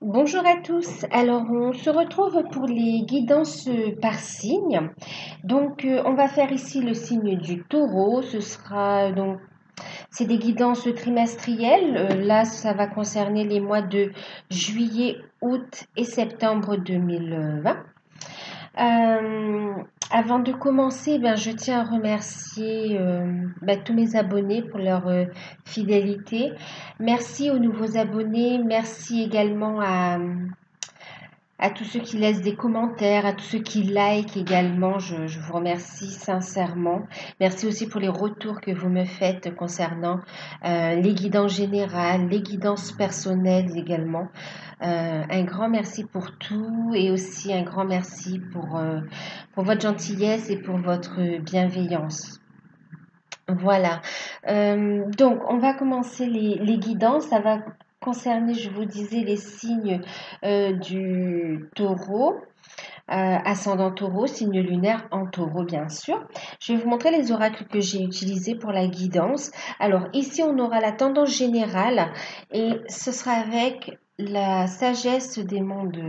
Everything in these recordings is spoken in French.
Bonjour à tous. Alors, on se retrouve pour les guidances par signe. Donc, on va faire ici le signe du taureau. C'est des guidances trimestrielles. Là, ça va concerner les mois de juillet, août et septembre 2020. Euh, Avant de commencer, je tiens à remercier tous mes abonnés pour leur fidélité. Merci aux nouveaux abonnés. Merci également à tous ceux qui laissent des commentaires, à tous ceux qui like également. Je vous remercie sincèrement. Merci aussi pour les retours que vous me faites concernant les guidances générales, les guidances personnelles également. Un grand merci pour tout et aussi un grand merci pour votre gentillesse et pour votre bienveillance. Voilà. Donc, on va commencer les guidances. Ça va concerner, je vous disais, les signes du taureau, ascendant taureau, signe lunaire en taureau, bien sûr. Je vais vous montrer les oracles que j'ai utilisés pour la guidance. Alors, ici, on aura la tendance générale et ce sera avec la sagesse des mondes.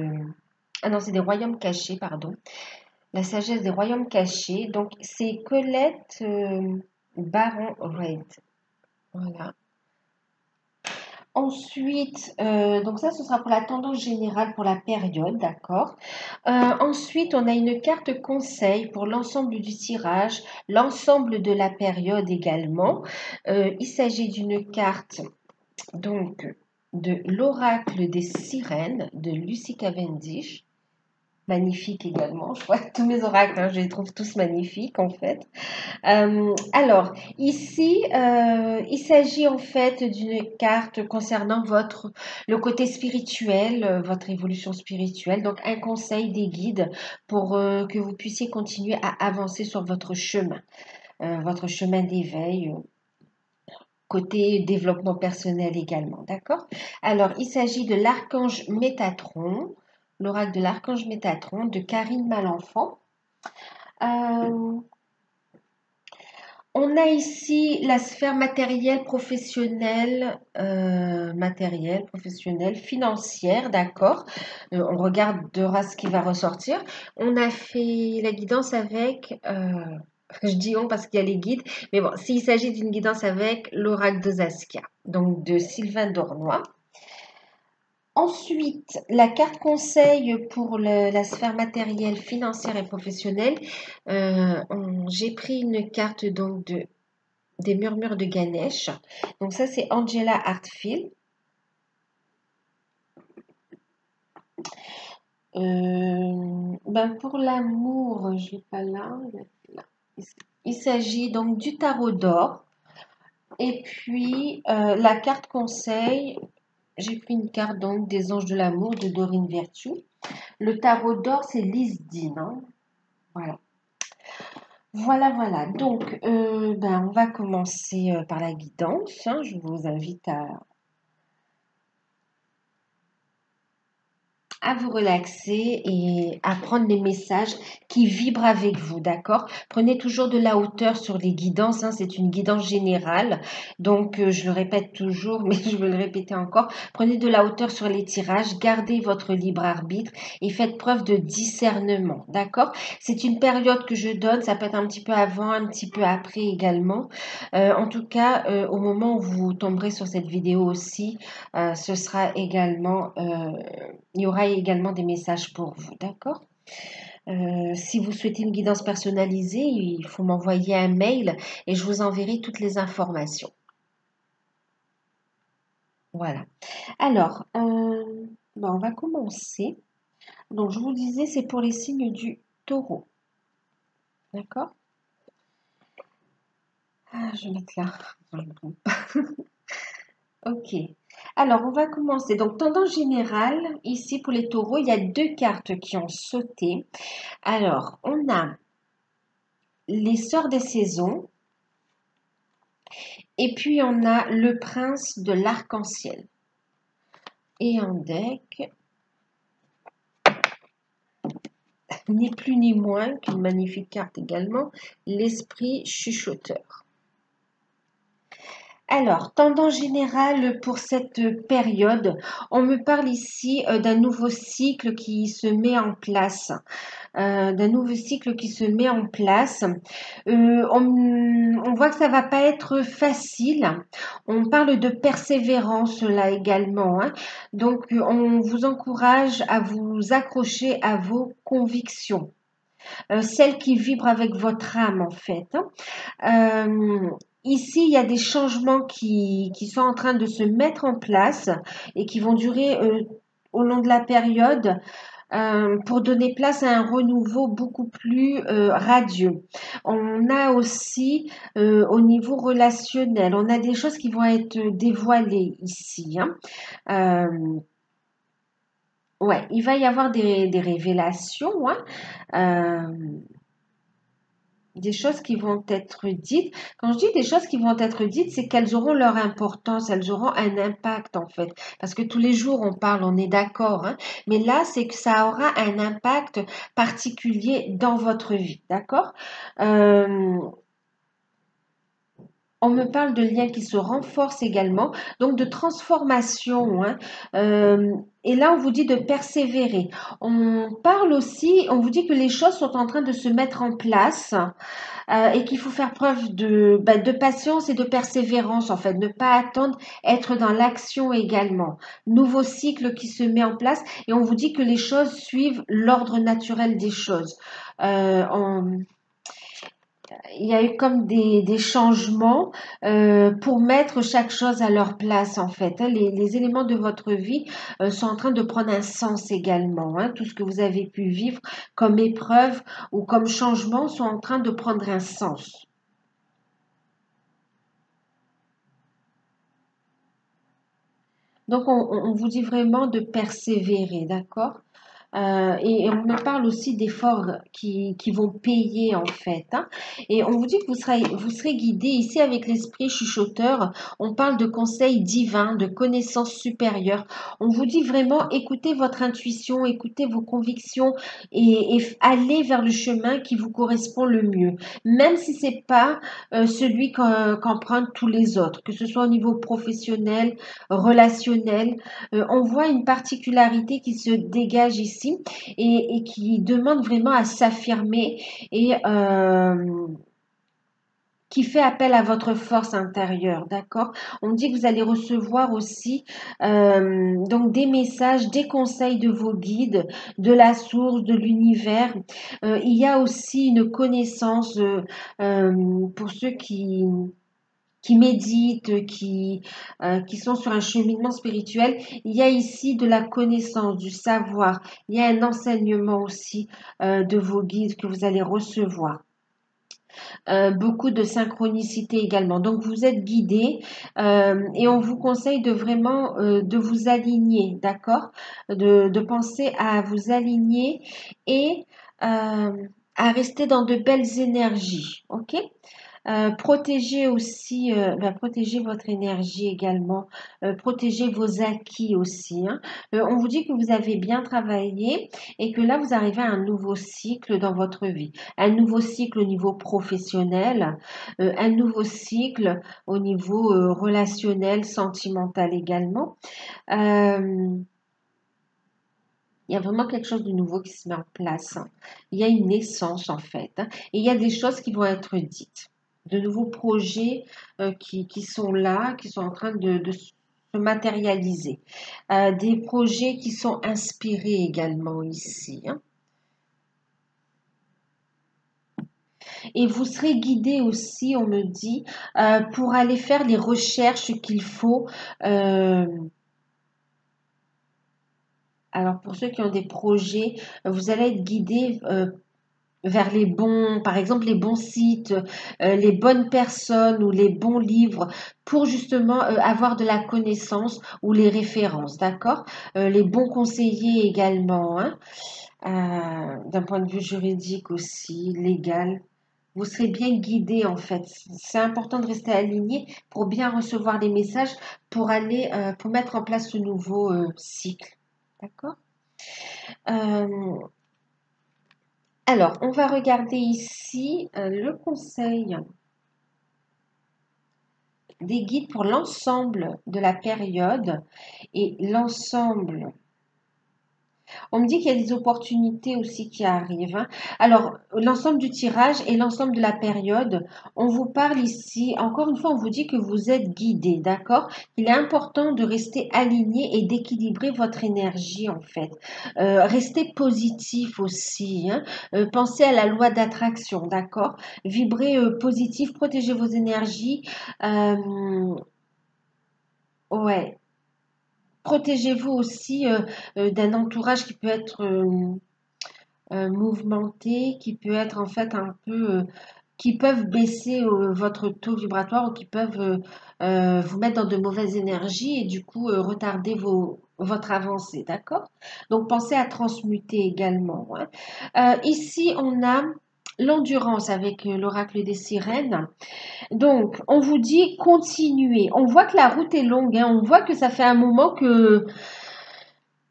Ah non, c'est des royaumes cachés, pardon. La sagesse des royaumes cachés. Donc, c'est Colette Baron Wright. Voilà. Ensuite, donc ça, ce sera pour la tendance générale pour la période, d'accord. Ensuite, on a une carte conseil pour l'ensemble du tirage, l'ensemble de la période également. Il s'agit d'une carte donc de l'oracle des sirènes de Lucy Cavendish. Magnifique également. Je vois tous mes oracles, hein, je les trouve tous magnifiques en fait. Alors, ici, il s'agit en fait d'une carte concernant le côté spirituel, votre évolution spirituelle. Donc, un conseil des guides pour que vous puissiez continuer à avancer sur votre chemin d'éveil. Côté développement personnel également, d'accord? Alors, il s'agit de l'archange Métatron, l'oracle de l'archange Métatron de Karine Malenfant. Euh, On a ici la sphère matérielle, professionnelle, financière, d'accord. On regardera ce qui va ressortir. On a fait la guidance avec, je dis on parce qu'il y a les guides, mais bon, s'il s'agit d'une guidance avec l'oracle de Zaskia, donc de Sylvain Dornois. Ensuite, la carte conseil pour la sphère matérielle, financière et professionnelle. J'ai pris une carte donc des murmures de Ganesh. Donc ça, c'est Angela Hartfield. Pour l'amour, je l'ai pas là. Il s'agit donc du tarot d'or. Et puis, la carte conseil, j'ai pris une carte donc des anges de l'amour de Dorine Virtue. Le tarot d'or, c'est l'Isdine. Hein. Voilà. Voilà. Donc, on va commencer par la guidance. Hein. Je vous invite à vous relaxer et à prendre les messages qui vibrent avec vous, d'accord? Prenez toujours de la hauteur sur les guidances, hein, c'est une guidance générale, donc je le répète toujours, mais je veux le répéter encore. Prenez de la hauteur sur les tirages, gardez votre libre arbitre et faites preuve de discernement, d'accord? C'est une période que je donne, ça peut être un petit peu avant, un petit peu après également. En tout cas, au moment où vous tomberez sur cette vidéo aussi, ce sera également il y aura également des messages pour vous, d'accord? Si vous souhaitez une guidance personnalisée, il faut m'envoyer un mail et je vous enverrai toutes les informations. Voilà. Alors, on va commencer. Donc, je vous disais, c'est pour les signes du taureau. D'accord? Ah, je vais mettre là. Non, je me trompe pas. Ok. Alors, on va commencer. Donc, tendance générale, ici pour les taureaux, il y a deux cartes qui ont sauté. Alors, on a les sœurs des saisons et puis on a le prince de l'arc-en-ciel. Et en deck, ni plus ni moins qu'une magnifique carte également, l'esprit chuchoteur. Alors, tendance générale pour cette période, on me parle ici d'un nouveau cycle qui se met en place. D'un nouveau cycle qui se met en place. On voit que ça va pas être facile. On parle de persévérance là également, hein. Donc, on vous encourage à vous accrocher à vos convictions, celles qui vibrent avec votre âme en fait, hein. Euh, Ici, il y a des changements qui sont en train de se mettre en place et qui vont durer au long de la période pour donner place à un renouveau beaucoup plus radieux. On a aussi au niveau relationnel, on a des choses qui vont être dévoilées ici, hein. Ouais, il va y avoir des révélations, hein. Euh, des choses qui vont être dites. Quand je dis des choses qui vont être dites, c'est qu'elles auront leur importance, elles auront un impact en fait. Parce que tous les jours on parle, on est d'accord, hein. Mais là, c'est que ça aura un impact particulier dans votre vie, d'accord? Euh, on me parle de liens qui se renforcent également, donc de transformation, hein. Euh, et là, on vous dit de persévérer. On parle aussi, on vous dit que les choses sont en train de se mettre en place et qu'il faut faire preuve de patience et de persévérance, en fait. Ne pas attendre, être dans l'action également. Nouveau cycle qui se met en place et on vous dit que les choses suivent l'ordre naturel des choses. Euh, on- il y a eu comme des changements pour mettre chaque chose à leur place en fait, hein. Les éléments de votre vie sont en train de prendre un sens également, hein. Tout ce que vous avez pu vivre comme épreuve ou comme changement sont en train de prendre un sens. Donc on vous dit vraiment de persévérer, d'accord? Et on me parle aussi d'efforts qui vont payer en fait, hein. Et on vous dit que vous serez guidé ici avec l'esprit chuchoteur. On parle de conseils divins, de connaissances supérieures. On vous dit vraiment écoutez votre intuition, écoutez vos convictions et allez vers le chemin qui vous correspond le mieux. Même si c'est pas celui qu'empruntent tous les autres, que ce soit au niveau professionnel, relationnel. On voit une particularité qui se dégage ici et qui demande vraiment à s'affirmer et qui fait appel à votre force intérieure, d'accord? On dit que vous allez recevoir aussi donc des messages, des conseils de vos guides, de la source, de l'univers. Il y a aussi une connaissance pour ceux qui méditent, qui sont sur un cheminement spirituel, il y a ici de la connaissance, du savoir, il y a un enseignement aussi de vos guides que vous allez recevoir. Beaucoup de synchronicité également. Donc vous êtes guidé et on vous conseille de vraiment de vous aligner, d'accord? De penser à vous aligner et à rester dans de belles énergies, ok? Protégez aussi, protégez votre énergie également, protégez vos acquis aussi, hein. On vous dit que vous avez bien travaillé et que là, vous arrivez à un nouveau cycle dans votre vie. Un nouveau cycle au niveau professionnel, un nouveau cycle au niveau relationnel, sentimental également. Euh, il y a vraiment quelque chose de nouveau qui se met en place, hein. Il y a une naissance en fait, hein. Et il y a des choses qui vont être dites. De nouveaux projets qui sont là, qui sont en train de se matérialiser. Des projets qui sont inspirés également ici, hein. Et vous serez guidé aussi, on me dit, pour aller faire les recherches qu'il faut. euh, alors pour ceux qui ont des projets, vous allez être guidé vers les bons, par exemple les bons sites, les bonnes personnes ou les bons livres pour justement avoir de la connaissance ou les références, d'accord? Les bons conseillers également, hein, d'un point de vue juridique aussi, légal. Vous serez bien guidé en fait. C'est important de rester aligné pour bien recevoir les messages pour aller, pour mettre en place ce nouveau cycle. D'accord? Euh, alors, on va regarder ici le conseil des guides pour l'ensemble de la période et l'ensemble. On me dit qu'il y a des opportunités aussi qui arrivent, hein. Alors, l'ensemble du tirage et l'ensemble de la période, on vous parle ici, encore une fois, on vous dit que vous êtes guidé, d'accord? Il est important de rester aligné et d'équilibrer votre énergie, en fait. Restez positif aussi, hein. Pensez à la loi d'attraction, d'accord? Vibrez positif, protégez vos énergies. Euh, ouais. Protégez-vous aussi d'un entourage qui peut être mouvementé, qui peut être en fait un peu, qui peuvent baisser votre taux vibratoire ou qui peuvent vous mettre dans de mauvaises énergies et du coup retarder votre avancée, d'accord? Donc pensez à transmuter également, hein. Ici, on a l'endurance avec l'oracle des sirènes. Donc, on vous dit continuez. On voit que la route est longue, hein. On voit que ça fait un moment que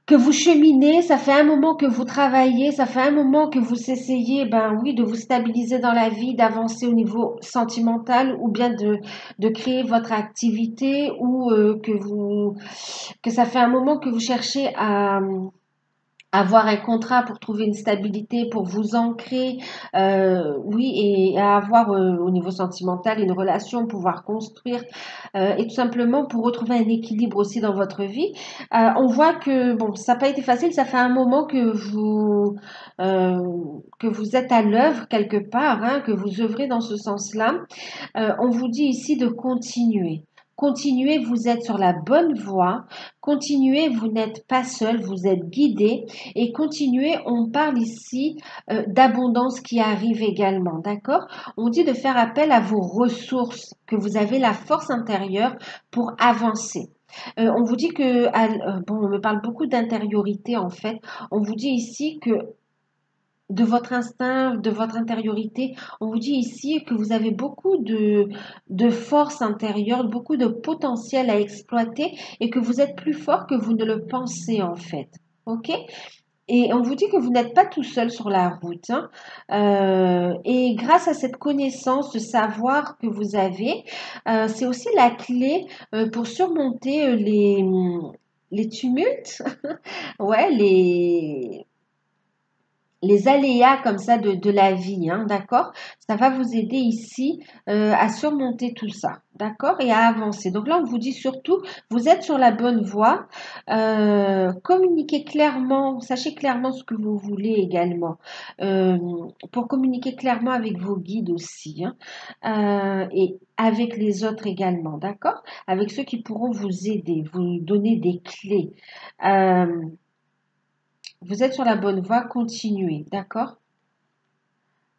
vous cheminez, ça fait un moment que vous travaillez, ça fait un moment que vous essayez, ben oui, de vous stabiliser dans la vie, d'avancer au niveau sentimental ou bien de créer votre activité ou que ça fait un moment que vous cherchez à avoir un contrat pour trouver une stabilité, pour vous ancrer, oui, et à avoir au niveau sentimental une relation, pouvoir construire, et tout simplement pour retrouver un équilibre aussi dans votre vie. On voit que bon, ça n'a pas été facile, ça fait un moment euh, que vous êtes à l'œuvre quelque part, hein, que vous œuvrez dans ce sens-là. On vous dit ici de continuer. Continuez, vous êtes sur la bonne voie. Continuez, vous n'êtes pas seul, vous êtes guidé. Et continuez, on parle ici d'abondance qui arrive également, d'accord? On dit de faire appel à vos ressources, que vous avez la force intérieure pour avancer. On vous dit que, bon, on me parle beaucoup d'intériorité en fait. On vous dit ici que de votre instinct, de votre intériorité. On vous dit ici que vous avez beaucoup de force intérieure, beaucoup de potentiel à exploiter et que vous êtes plus fort que vous ne le pensez en fait. OK? Et on vous dit que vous n'êtes pas tout seul sur la route, hein. Et grâce à cette connaissance, ce savoir que vous avez, c'est aussi la clé pour surmonter les tumultes, ouais, les aléas comme ça de la vie, hein, d'accord? Ça va vous aider ici à surmonter tout ça, d'accord? Et à avancer. Donc là, on vous dit surtout, vous êtes sur la bonne voie. Communiquez clairement, sachez clairement ce que vous voulez également. Euh, pour communiquer clairement avec vos guides aussi, hein, et avec les autres également, d'accord? Avec ceux qui pourront vous aider, vous donner des clés. Euh, vous êtes sur la bonne voie, continuez, d'accord?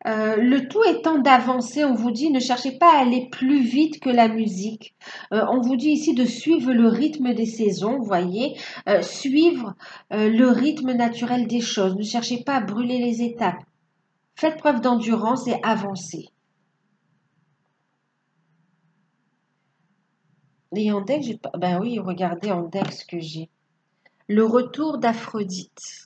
Le tout étant d'avancer, on vous dit ne cherchez pas à aller plus vite que la musique. On vous dit ici de suivre le rythme des saisons, vous voyez, suivre le rythme naturel des choses. Ne cherchez pas à brûler les étapes. Faites preuve d'endurance et avancez. Et en deck, j'ai pas. Ben oui, regardez en deck ce que j'ai. Le retour d'Aphrodite.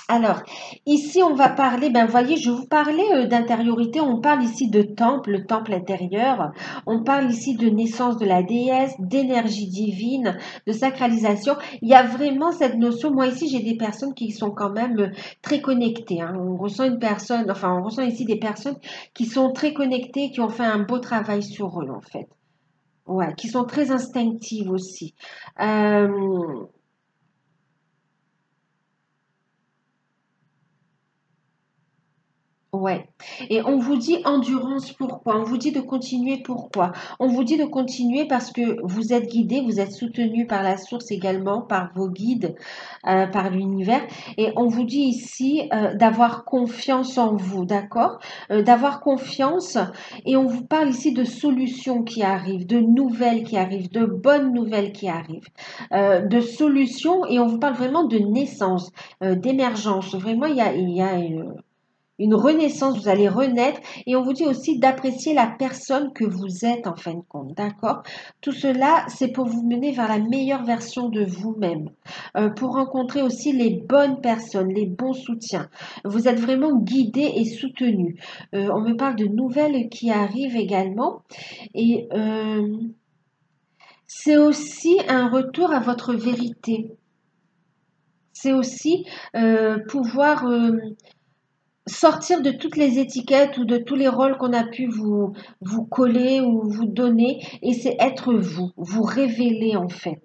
Alors, ici, on va parler, ben, voyez, je vous parlais d'intériorité, on parle ici de temple, le temple intérieur, on parle ici de naissance de la déesse, d'énergie divine, de sacralisation. Il y a vraiment cette notion, moi ici, j'ai des personnes qui sont quand même très connectées, hein. On ressent une personne, enfin, on ressent ici des personnes qui sont très connectées, qui ont fait un beau travail sur eux, en fait. Ouais, qui sont très instinctives aussi. Euh, Ouais. Et on vous dit endurance pourquoi? On vous dit de continuer pourquoi? On vous dit de continuer parce que vous êtes guidé, vous êtes soutenu par la source également, par vos guides, par l'univers. Et on vous dit ici d'avoir confiance en vous, d'accord? D'avoir confiance. Et on vous parle ici de solutions qui arrivent, de nouvelles qui arrivent, de bonnes nouvelles qui arrivent, de solutions. Et on vous parle vraiment de naissance, d'émergence. Vraiment, il y a une renaissance, vous allez renaître et on vous dit aussi d'apprécier la personne que vous êtes en fin de compte, d'accord? Tout cela, c'est pour vous mener vers la meilleure version de vous-même, pour rencontrer aussi les bonnes personnes, les bons soutiens. Vous êtes vraiment guidé et soutenu. On me parle de nouvelles qui arrivent également et c'est aussi un retour à votre vérité. C'est aussi pouvoir sortir de toutes les étiquettes ou de tous les rôles qu'on a pu vous coller ou vous donner et c'est être vous, vous révéler en fait.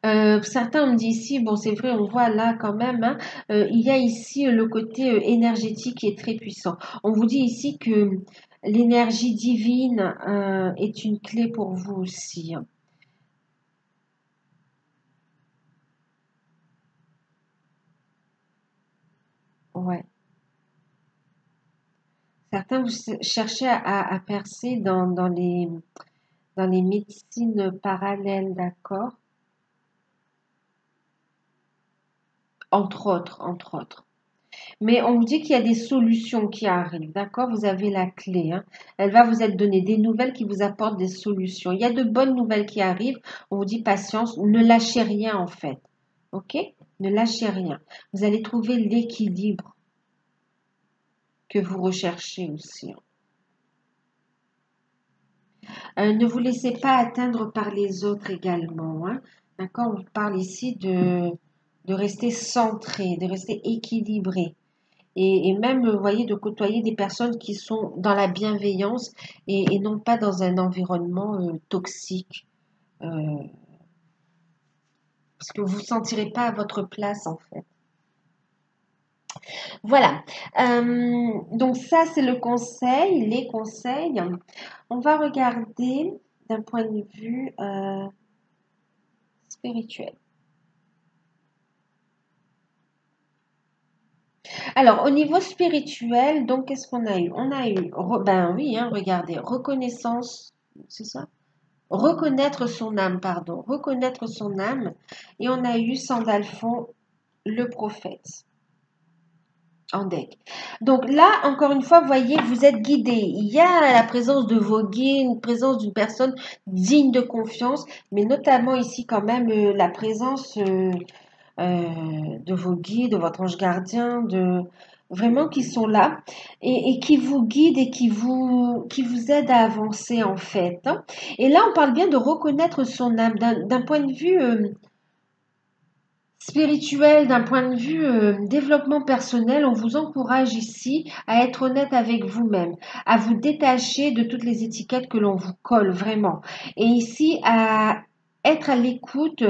Certains me disent ici, bon c'est vrai, on voit là quand même, hein, il y a ici le côté énergétique qui est très puissant. On vous dit ici que l'énergie divine est une clé pour vous aussi, hein. Ouais. Certains, vous cherchez à percer dans les médecines parallèles, d'accord? Entre autres, entre autres. Mais on vous dit qu'il y a des solutions qui arrivent, d'accord? Vous avez la clé, hein. Elle va vous être donnée des nouvelles qui vous apportent des solutions. Il y a de bonnes nouvelles qui arrivent. On vous dit patience, ne lâchez rien en fait. Ok? Ne lâchez rien. Vous allez trouver l'équilibre que vous recherchez aussi, hein. Ne vous laissez pas atteindre par les autres également, hein. D'accord? On vous parle ici de rester centré, de rester équilibré. Et même, vous voyez, de côtoyer des personnes qui sont dans la bienveillance et non pas dans un environnement toxique. euh, Parce que vous ne vous sentirez pas à votre place en fait. Voilà. Donc ça, c'est le conseil, les conseils. On va regarder d'un point de vue spirituel. Alors, au niveau spirituel, donc, qu'est-ce qu'on a eu? On a eu, ben oui, hein, regardez, reconnaissance, c'est ça? Reconnaître son âme, pardon, reconnaître son âme. Et on a eu Sandalphon, le prophète, en deck. Donc là, encore une fois, vous voyez, vous êtes guidé. Il y a la présence de vos guides, une présence d'une personne digne de confiance, mais notamment ici quand même la présence de vos guides, de votre ange gardien, de vraiment qui sont là et qui vous guident et qui vous aident à avancer en fait, hein. Et là, on parle bien de reconnaître son âme d'un point de vue spirituel, d'un point de vue développement personnel. On vous encourage ici à être honnête avec vous-même, à vous détacher de toutes les étiquettes que l'on vous colle vraiment. Et ici, à être à l'écoute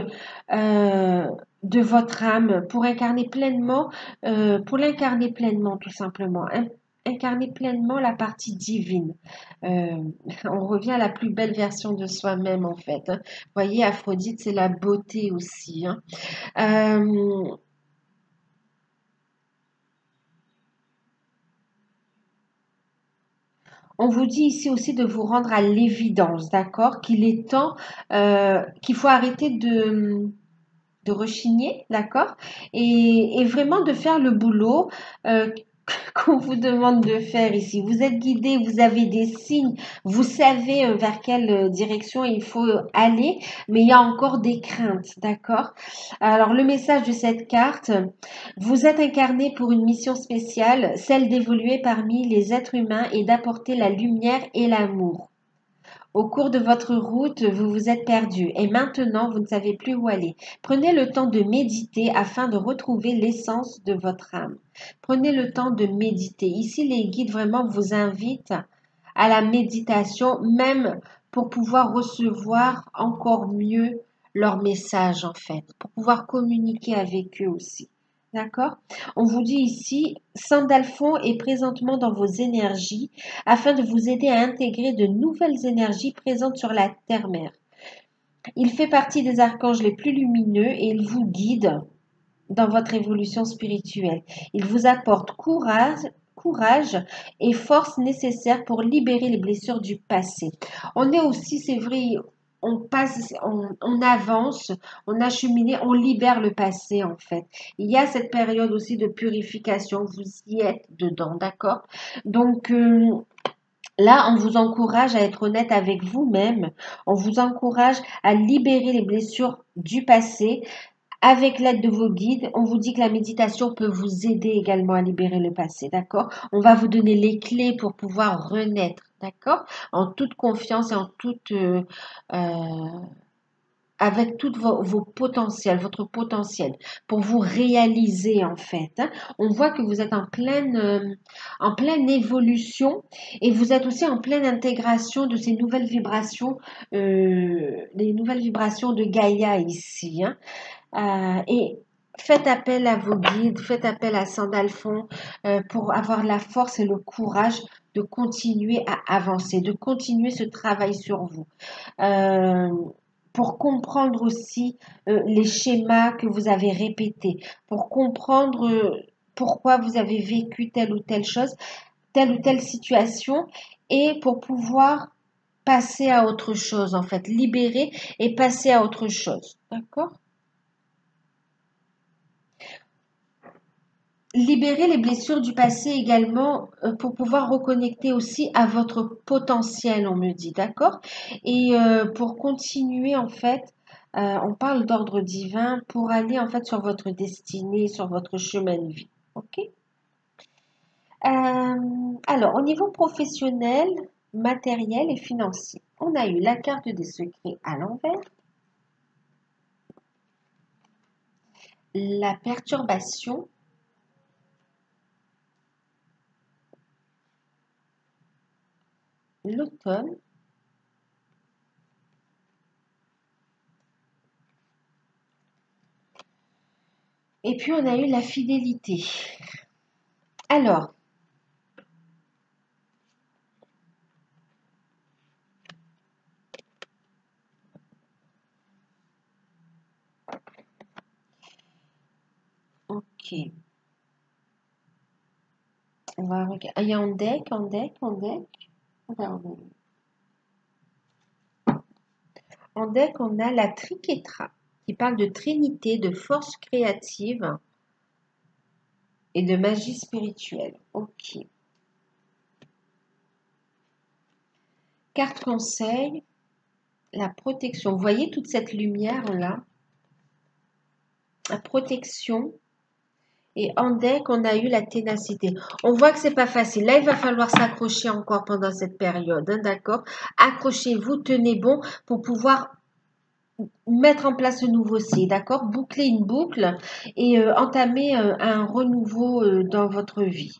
de votre âme pour l'incarner pleinement tout simplement. Incarner pleinement la partie divine. Euh, on revient à la plus belle version de soi-même en fait, hein. Vous voyez, Aphrodite, c'est la beauté aussi, hein. Euh, on vous dit ici aussi de vous rendre à l'évidence, d'accord? Qu'il est temps, qu'il faut arrêter de rechigner, d'accord? Et vraiment de faire le boulot qu'on vous demande de faire ici. Vous êtes guidé, vous avez des signes, vous savez vers quelle direction il faut aller, mais il y a encore des craintes, d'accord? Alors le message de cette carte, vous êtes incarné pour une mission spéciale, celle d'évoluer parmi les êtres humains et d'apporter la lumière et l'amour. Au cours de votre route, vous vous êtes perdu et maintenant vous ne savez plus où aller. Prenez le temps de méditer afin de retrouver l'essence de votre âme. Prenez le temps de méditer. Ici, les guides vraiment vous invitent à la méditation, même pour pouvoir recevoir encore mieux leur message en fait, pour pouvoir communiquer avec eux aussi. D'accord? On vous dit ici, Sandalphon est présentement dans vos énergies afin de vous aider à intégrer de nouvelles énergies présentes sur la terre-mère. Il fait partie des archanges les plus lumineux et il vous guide dans votre évolution spirituelle. Il vous apporte courage et force nécessaires pour libérer les blessures du passé. On est aussi, c'est vrai, on passe, on avance, on a cheminé, on libère le passé en fait. Il y a cette période aussi de purification, vous y êtes dedans, d'accord? Donc là, on vous encourage à être honnête avec vous-même, on vous encourage à libérer les blessures du passé. Avec l'aide de vos guides, on vous dit que la méditation peut vous aider également à libérer le passé, d'accord? On va vous donner les clés pour pouvoir renaître, d'accord? En toute confiance et en toute, avec tous vos potentiels, votre potentiel, pour vous réaliser en fait, hein. On voit que vous êtes en pleine évolution et vous êtes aussi en pleine intégration de ces nouvelles vibrations, les nouvelles vibrations de Gaïa ici, hein. Et faites appel à vos guides, faites appel à Sandalphon pour avoir la force et le courage de continuer à avancer, de continuer ce travail sur vous. Euh, pour comprendre aussi les schémas que vous avez répétés, pour comprendre pourquoi vous avez vécu telle ou telle chose, telle ou telle situation, et pour pouvoir passer à autre chose, en fait, libérer et passer à autre chose. D'accord? Libérer les blessures du passé également pour pouvoir reconnecter aussi à votre potentiel, on me dit, d'accord? Et pour continuer, en fait, on parle d'ordre divin pour aller en fait sur votre destinée, sur votre chemin de vie. Ok? Alors, au niveau professionnel, matériel et financier, on a eu la carte des secrets à l'envers, la perturbation, l'automne. Et puis, on a eu la fidélité. Alors, ok. On va regarder. Il y a en deck. On va regarder. En deck, on a la Triquetra qui parle de trinité, de force créative et de magie spirituelle. Ok. Carte conseil, la protection. Vous voyez toute cette lumière-là? La protection. Et en deck, on a eu la ténacité. On voit que c'est pas facile. Là, il va falloir s'accrocher encore pendant cette période, hein, d'accord? Accrochez-vous, tenez bon pour pouvoir mettre en place ce nouveau cycle, d'accord? Boucler une boucle et entamer un renouveau dans votre vie.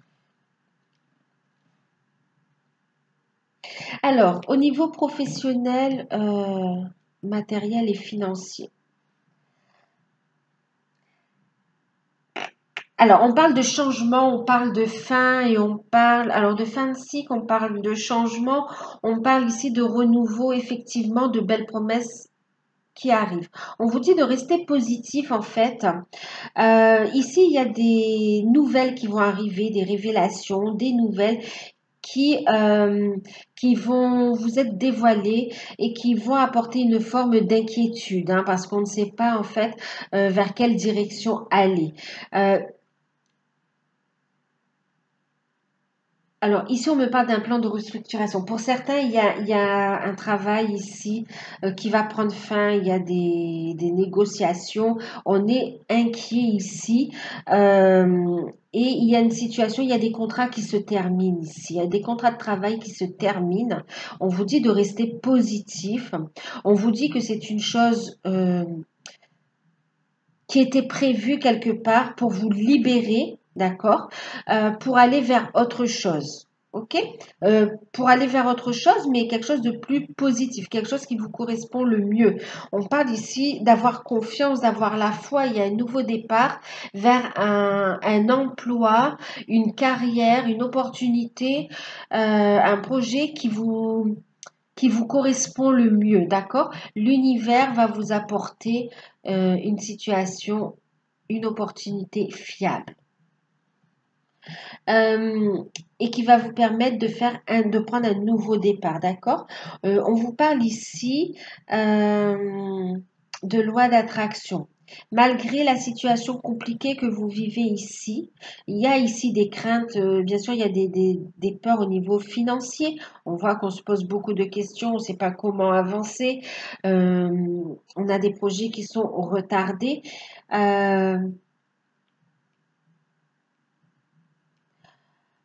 Alors, au niveau professionnel, matériel et financier. Alors, on parle de changement, on parle de fin et on parle, alors de fin de cycle, on parle de changement, on parle ici de renouveau, effectivement, de belles promesses qui arrivent. On vous dit de rester positif en fait. Ici, il y a des nouvelles qui vont arriver, des révélations, des nouvelles qui vont vous être dévoilées et qui vont apporter une forme d'inquiétude, hein, parce qu'on ne sait pas en fait vers quelle direction aller. Euh, Alors ici, on me parle d'un plan de restructuration. Pour certains, il y a un travail ici qui va prendre fin, il y a des négociations. On est inquiet ici et il y a une situation, il y a des contrats qui se terminent ici, il y a des contrats de travail qui se terminent. On vous dit de rester positif. On vous dit que c'est une chose qui était prévue quelque part pour vous libérer, d'accord, pour aller vers autre chose. OK? Pour aller vers autre chose, mais quelque chose de plus positif, quelque chose qui vous correspond le mieux. On parle ici d'avoir confiance, d'avoir la foi. Il y a un nouveau départ vers un emploi, une carrière, une opportunité, un projet qui vous correspond le mieux, d'accord? L'univers va vous apporter une situation, une opportunité fiable. euh, et qui va vous permettre de prendre un nouveau départ, d'accord? On vous parle ici euh, de loi d'attraction. Malgré la situation compliquée que vous vivez ici, il y a ici des craintes, bien sûr, il y a des peurs au niveau financier. On voit qu'on se pose beaucoup de questions, on ne sait pas comment avancer. Euh, on a des projets qui sont retardés. Euh,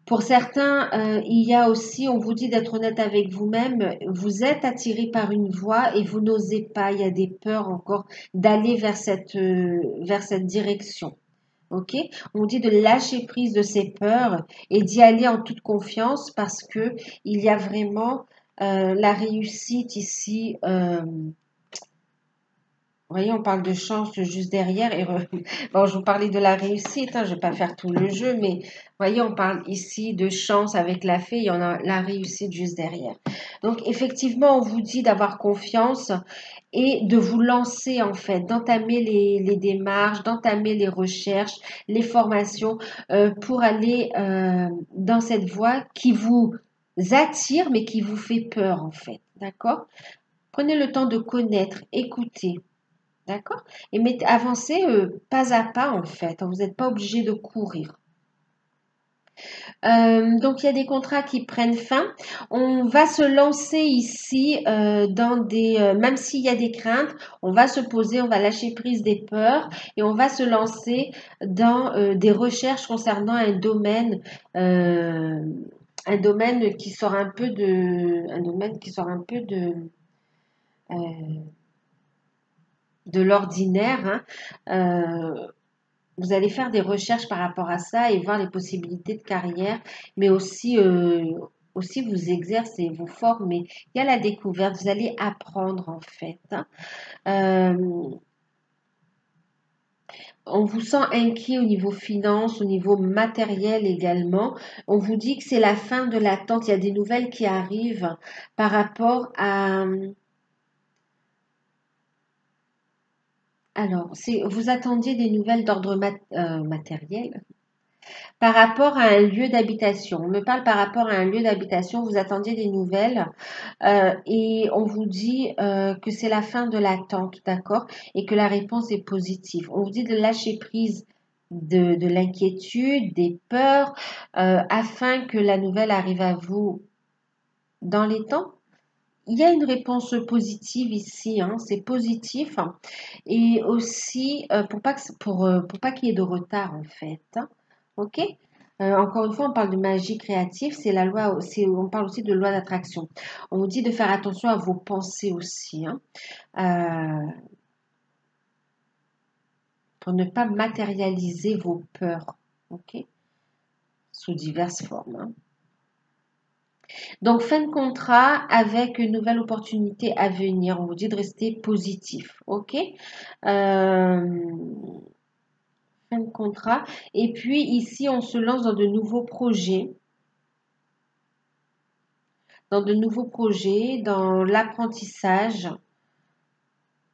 Pour certains, il y a aussi, on vous dit d'être honnête avec vous-même, vous êtes attiré par une voie et vous n'osez pas, il y a des peurs encore d'aller vers cette direction. Ok? On vous dit de lâcher prise de ces peurs et d'y aller en toute confiance parce que il y a vraiment la réussite ici. Vous voyez, on parle de chance juste derrière. Bon, je vous parlais de la réussite, hein, je ne vais pas faire tout le jeu, mais vous voyez, on parle ici de chance avec la fée, il y en a la réussite juste derrière. Donc, effectivement, on vous dit d'avoir confiance et de vous lancer, en fait, d'entamer les démarches, d'entamer les recherches, les formations pour aller dans cette voie qui vous attire, mais qui vous fait peur, en fait. D'accord? Prenez le temps de connaître, écouter. D'accord? Et avancez pas à pas en fait. Vous n'êtes pas obligé de courir. Donc il y a des contrats qui prennent fin. On va se lancer ici dans même s'il y a des craintes, on va se poser, on va lâcher prise des peurs et on va se lancer dans des recherches concernant euh, un domaine qui sort un peu un domaine qui sort un peu euh, de l'ordinaire, hein. Vous allez faire des recherches par rapport à ça et voir les possibilités de carrière, mais aussi vous exercer, vous former. Il y a la découverte, vous allez apprendre en fait, hein. Euh, on vous sent inquiet au niveau finance, au niveau matériel également. On vous dit que c'est la fin de l'attente. Il y a des nouvelles qui arrivent par rapport à... Alors, vous attendiez des nouvelles d'ordre matériel? Par rapport à un lieu d'habitation, on me parle par rapport à un lieu d'habitation, vous attendiez des nouvelles et on vous dit que c'est la fin de l'attente, d'accord? Et que la réponse est positive. On vous dit de lâcher prise de l'inquiétude, des peurs, afin que la nouvelle arrive à vous dans les temps. Il y a une réponse positive ici, hein, c'est positif. Et aussi, pour pas qu'il y ait de retard, en fait, hein. OK? Encore une fois, on parle de magie créative, c'est la loi, on parle aussi de loi d'attraction. On vous dit de faire attention à vos pensées aussi, hein, euh, pour ne pas matérialiser vos peurs, OK? Sous diverses formes, hein. Donc, fin de contrat avec une nouvelle opportunité à venir. On vous dit de rester positif, OK? Euh, fin de contrat. Et puis ici, on se lance dans de nouveaux projets, dans l'apprentissage.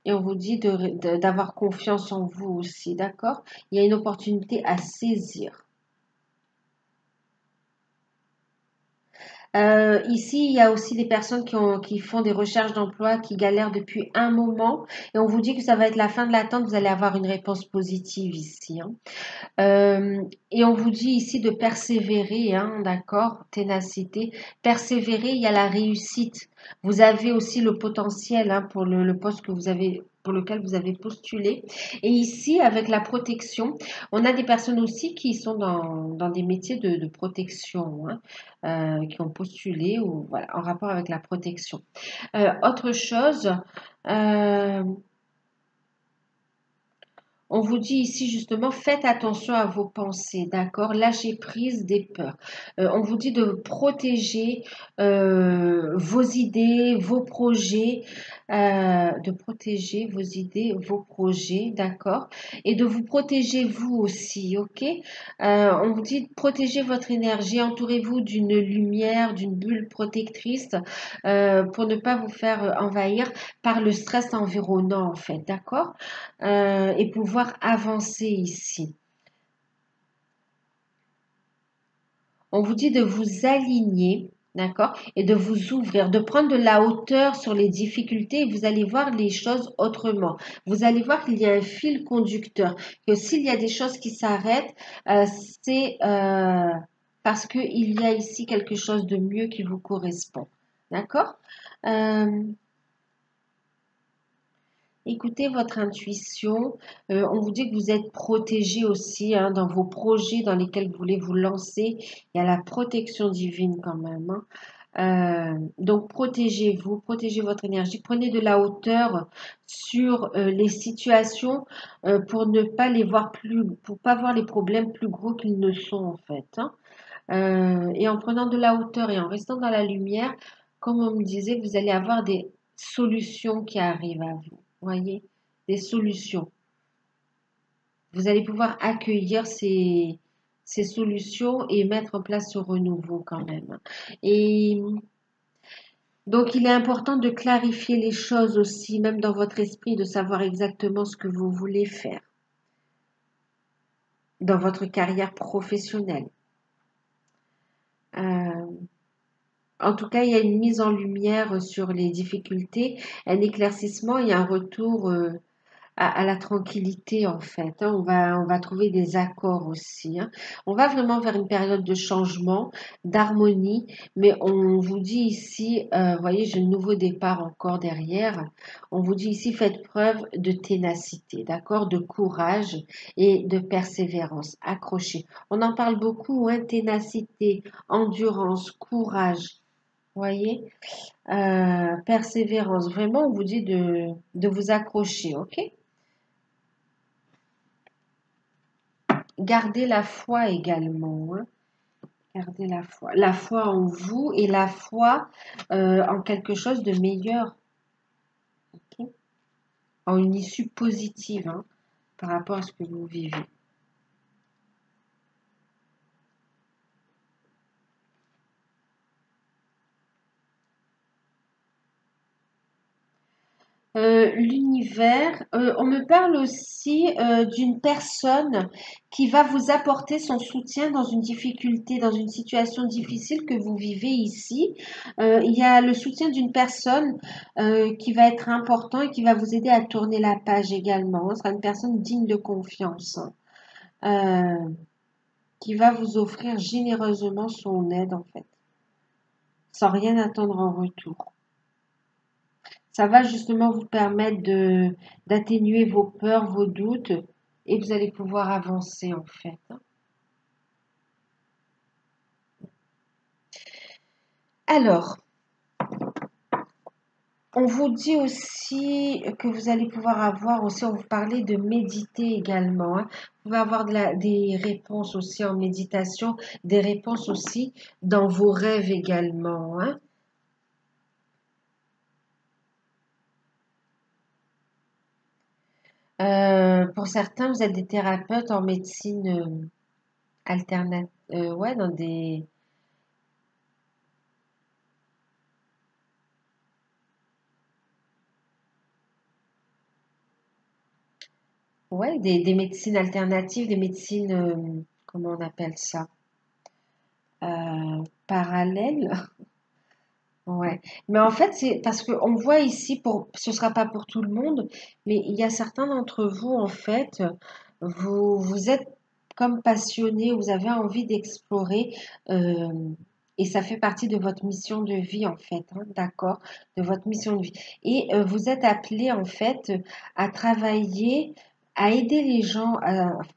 Et on vous dit d'avoir confiance en vous aussi, d'accord? Il y a une opportunité à saisir. Ici, il y a aussi des personnes qui font des recherches d'emploi, qui galèrent depuis un moment. Et on vous dit que ça va être la fin de l'attente, vous allez avoir une réponse positive ici, hein. Et on vous dit ici de persévérer, hein, d'accord, ténacité. Persévérer, il y a la réussite. Vous avez aussi le potentiel, hein, pour le poste pour lequel vous avez postulé. Et ici, avec la protection, on a des personnes aussi qui sont dans des métiers de protection, hein, qui ont postulé ou voilà, en rapport avec la protection. Autre chose, euh, on vous dit ici justement, faites attention à vos pensées, d'accord? Lâchez prise des peurs. On vous dit de protéger vos idées, vos projets, de protéger vos idées, vos projets, d'accord? Et de vous protéger vous aussi, ok? On vous dit de protéger votre énergie, entourez-vous d'une lumière, d'une bulle protectrice pour ne pas vous faire envahir par le stress environnant, en fait, d'accord? Et pouvoir avancer ici. On vous dit de vous aligner, d'accord, et de vous ouvrir, de prendre de la hauteur sur les difficultés et vous allez voir les choses autrement. Vous allez voir qu'il y a un fil conducteur, que s'il y a des choses qui s'arrêtent, c'est parce qu'il y a ici quelque chose de mieux qui vous correspond. D'accord? Euh, Écoutez votre intuition. On vous dit que vous êtes protégé aussi hein, dans vos projets dans lesquels vous voulez vous lancer. Il y a la protection divine quand même. Hein. Donc protégez-vous, protégez votre énergie. Prenez de la hauteur sur les situations pour ne pas les voir plus, pour pas voir les problèmes plus gros qu'ils ne sont en fait. Hein. Et en prenant de la hauteur et en restant dans la lumière, comme on me disait, vous allez avoir des solutions qui arrivent à vous. Voyez, des solutions. Vous allez pouvoir accueillir ces solutions et mettre en place ce renouveau quand même. Et donc, il est important de clarifier les choses aussi, même dans votre esprit, de savoir exactement ce que vous voulez faire dans votre carrière professionnelle. Euh, En tout cas, il y a une mise en lumière sur les difficultés, un éclaircissement et un retour à la tranquillité en fait. Hein. On va trouver des accords aussi. Hein. On va vraiment vers une période de changement, d'harmonie, mais on vous dit ici, voyez, j'ai un nouveau départ encore derrière. On vous dit ici, faites preuve de ténacité, d'accord, de courage et de persévérance. Accrochez. On en parle beaucoup, hein, ténacité, endurance, courage. Voyez, persévérance. Vraiment, on vous dit de vous accrocher, ok? Gardez la foi également. Hein. Gardez la foi. La foi en vous et la foi en quelque chose de meilleur. Ok. En une issue positive hein, par rapport à ce que vous vivez. L'univers, on me parle aussi d'une personne qui va vous apporter son soutien dans une difficulté, dans une situation difficile que vous vivez ici. Il y a le soutien d'une personne qui va être important et qui va vous aider à tourner la page également. Ce sera une personne digne de confiance, hein, qui va vous offrir généreusement son aide en fait, sans rien attendre en retour. Ça va justement vous permettre d'atténuer vos peurs, vos doutes, et vous allez pouvoir avancer en fait. Hein. Alors, on vous dit aussi que vous allez pouvoir avoir aussi, on vous parlait de méditer également. Hein. Vous pouvez avoir des réponses aussi en méditation, des réponses aussi dans vos rêves également. Hein. Pour certains, vous êtes des thérapeutes en médecine alternative, ouais, dans ouais, des médecines alternatives, des médecines, comment on appelle ça? Parallèles. Ouais. Mais en fait, c'est parce qu'on voit ici, ce sera pas pour tout le monde, mais il y a certains d'entre vous, en fait, vous êtes comme passionnés, vous avez envie d'explorer, euh, et ça fait partie de votre mission de vie, en fait, hein, d'accord? De votre mission de vie. Et vous êtes appelés, en fait, à travailler, à aider les gens,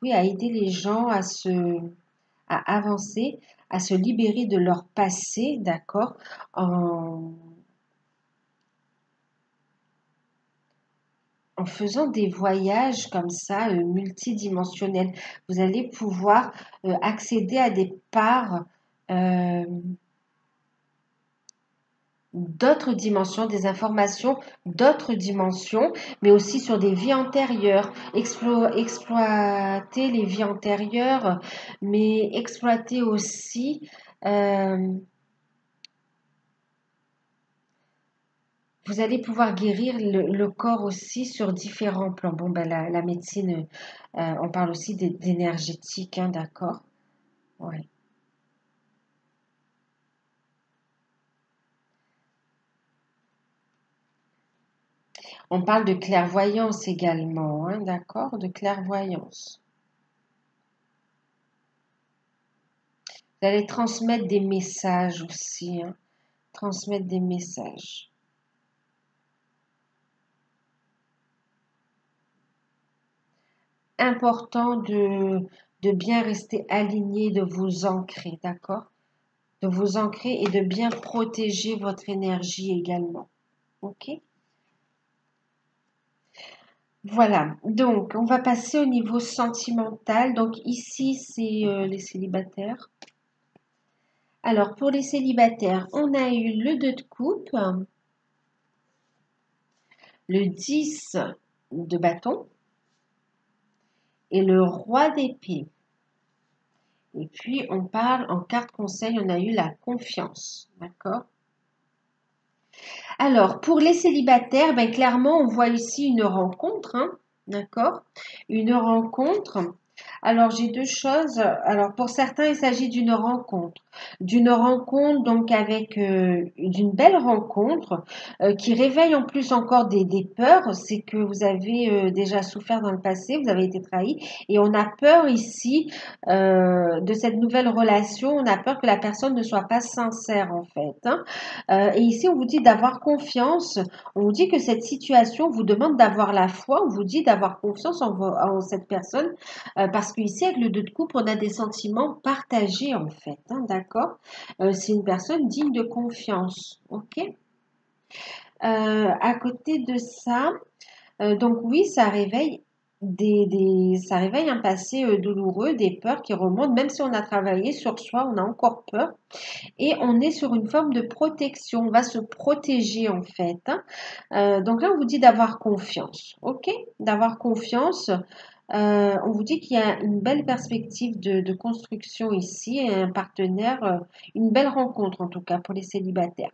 oui, à aider les gens à avancer, à se libérer de leur passé, d'accord, en, en faisant des voyages comme ça, multidimensionnels. Vous allez pouvoir accéder à des parts euh, d'autres dimensions, des informations d'autres dimensions, mais aussi sur des vies antérieures, exploiter les vies antérieures, mais exploiter aussi euh, vous allez pouvoir guérir le corps aussi sur différents plans. Bon, ben, la médecine, on parle aussi d'énergétique, hein, d'accord? Ouais. On parle de clairvoyance également, hein, d'accord? De clairvoyance. Vous allez transmettre des messages aussi, hein, transmettre des messages. Important de bien rester aligné, de vous ancrer, d'accord? De vous ancrer et de bien protéger votre énergie également. Ok? Voilà, donc on va passer au niveau sentimental. Donc ici, c'est les célibataires. Alors pour les célibataires, on a eu le 2 de coupe, le 10 de bâton et le roi d'épée. Et puis on parle en carte conseil, on a eu la confiance. D'accord? Alors, pour les célibataires, ben, clairement, on voit ici une rencontre, hein, d'accord? Une rencontre. Alors, j'ai deux choses. Alors, pour certains, il s'agit d'une rencontre. D'une rencontre, donc, avec d'une belle rencontre qui réveille en plus encore des peurs. C'est que vous avez déjà souffert dans le passé, vous avez été trahi. Et on a peur ici de cette nouvelle relation. On a peur que la personne ne soit pas sincère, en fait, hein. Et ici, on vous dit d'avoir confiance. On vous dit que cette situation vous demande d'avoir la foi. On vous dit d'avoir confiance en cette personne. Parce qu'ici, avec le 2 de coupe, on a des sentiments partagés, en fait, hein, d'accord? C'est une personne digne de confiance. OK? À côté de ça, donc oui, ça réveille ça réveille un passé douloureux, des peurs qui remontent. Même si on a travaillé sur soi, on a encore peur. Et on est sur une forme de protection. On va se protéger en fait, hein. Donc là, on vous dit d'avoir confiance. OK? D'avoir confiance. On vous dit qu'il y a une belle perspective de construction ici, et un partenaire, une belle rencontre en tout cas pour les célibataires.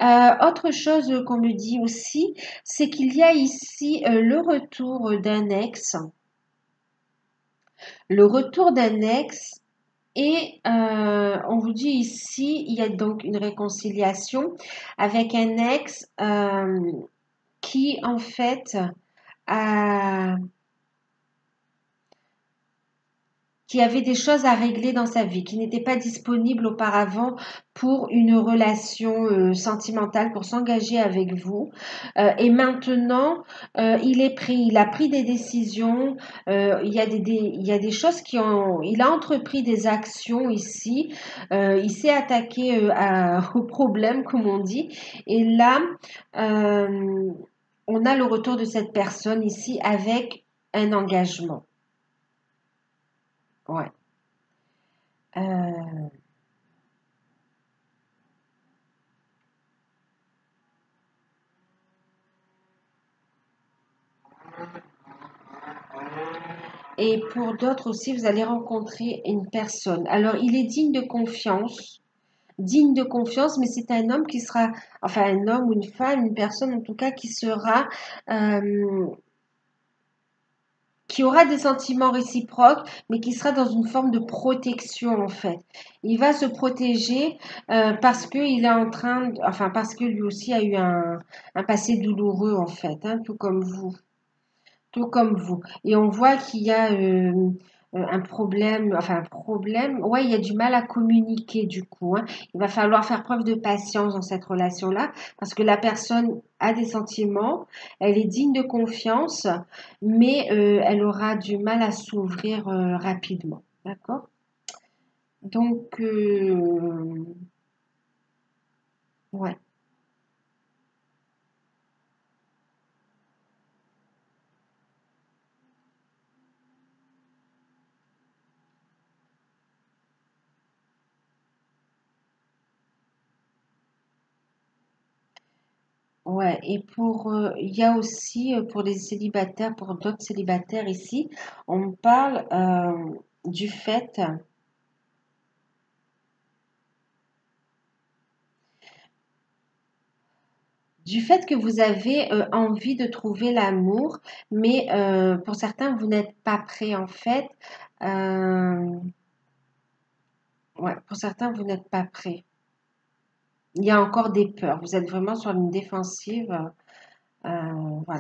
Autre chose qu'on me dit aussi, c'est qu'il y a ici le retour d'un ex. Le retour d'un ex. Et on vous dit ici, il y a donc une réconciliation avec un ex qui en fait a, qui avait des choses à régler dans sa vie, qui n'était pas disponible auparavant pour une relation sentimentale, pour s'engager avec vous. Et maintenant, il a pris des décisions, il y a des choses il a entrepris des actions ici, il s'est attaqué au problème, comme on dit. Et là, euh, on a le retour de cette personne ici avec un engagement. Ouais. Euh, Et pour d'autres aussi, vous allez rencontrer une personne. Alors, il est digne de confiance, mais c'est un homme qui sera, enfin un homme ou une femme, une personne en tout cas euh, qui aura des sentiments réciproques, mais qui sera dans une forme de protection en fait. Il va se protéger parce qu'il est en train, enfin parce que lui aussi a eu un passé douloureux en fait, hein, tout comme vous. Tout comme vous. Et on voit qu'il y a un problème, enfin un problème, ouais, il y a du mal à communiquer du coup, hein. Il va falloir faire preuve de patience dans cette relation-là, parce que la personne a des sentiments, elle est digne de confiance, mais elle aura du mal à s'ouvrir rapidement. D'accord? Donc, ouais. Ouais, et il y a aussi pour les célibataires, pour d'autres célibataires ici, on parle du fait, du fait que vous avez envie de trouver l'amour, mais pour certains, vous n'êtes pas prêt en fait. Euh, ouais, pour certains, vous n'êtes pas prêt. Il y a encore des peurs. Vous êtes vraiment sur une défensive. Voilà.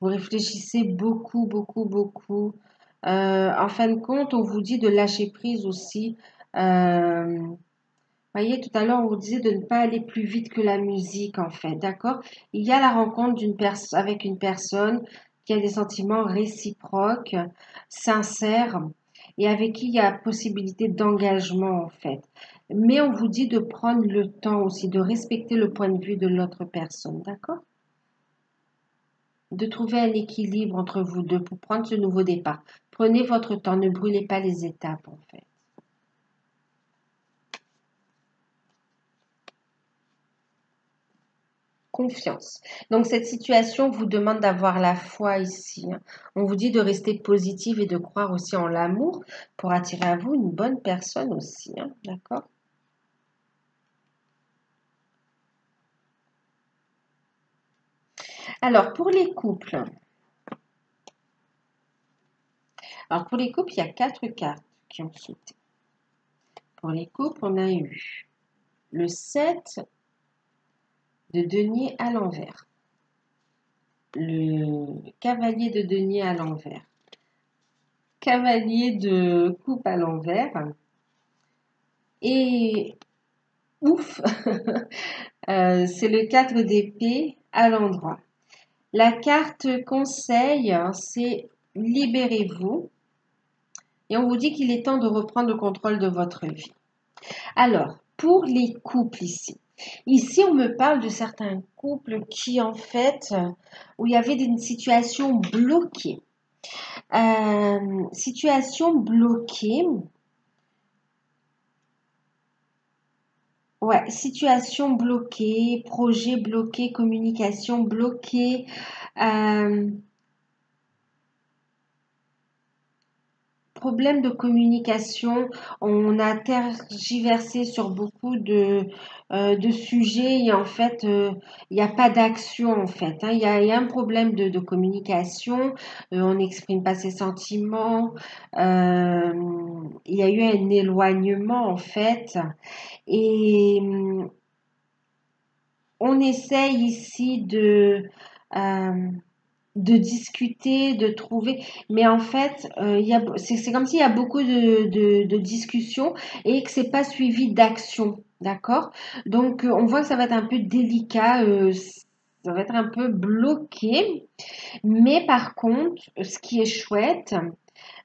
Vous réfléchissez beaucoup, beaucoup, beaucoup. En fin de compte, on vous dit de lâcher prise aussi. Voyez, tout à l'heure, on vous disait de ne pas aller plus vite que la musique, en fait, d'accord? Il y a la rencontre avec une personne qui a des sentiments réciproques, sincères, et avec qui il y a possibilité d'engagement, en fait. Mais on vous dit de prendre le temps aussi, de respecter le point de vue de l'autre personne, d'accord? De trouver un équilibre entre vous deux pour prendre ce nouveau départ. Prenez votre temps, ne brûlez pas les étapes, en fait. Confiance. Donc cette situation vous demande d'avoir la foi ici, hein. On vous dit de rester positive et de croire aussi en l'amour pour attirer à vous une bonne personne aussi, hein, d'accord? Alors pour les couples, il y a quatre cartes qui ont sauté. Pour les couples, on a eu le 7 de denier à l'envers, le cavalier de denier à l'envers, cavalier de coupe à l'envers et ouf, c'est le 4 d'épée à l'endroit. La carte conseil, hein, c'est libérez-vous et on vous dit qu'il est temps de reprendre le contrôle de votre vie. Alors, pour les couples ici on me parle de certains couples qui en fait, où il y avait une situation bloquée. Situation bloquée. Ouais, situation bloquée, projet bloqué, communication bloquée. euh, Problème de communication, on a tergiversé sur beaucoup de sujets et en fait, il n'y a pas d'action en fait, hein. Il y a un problème de communication, on n'exprime pas ses sentiments, euh, il y a eu un éloignement en fait et on essaye ici de discuter, de trouver. Mais en fait, c'est comme s'il y a beaucoup de discussions et que c'est pas suivi d'action. D'accord? Donc, on voit que ça va être un peu délicat, ça va être un peu bloqué. Mais par contre, ce qui est chouette,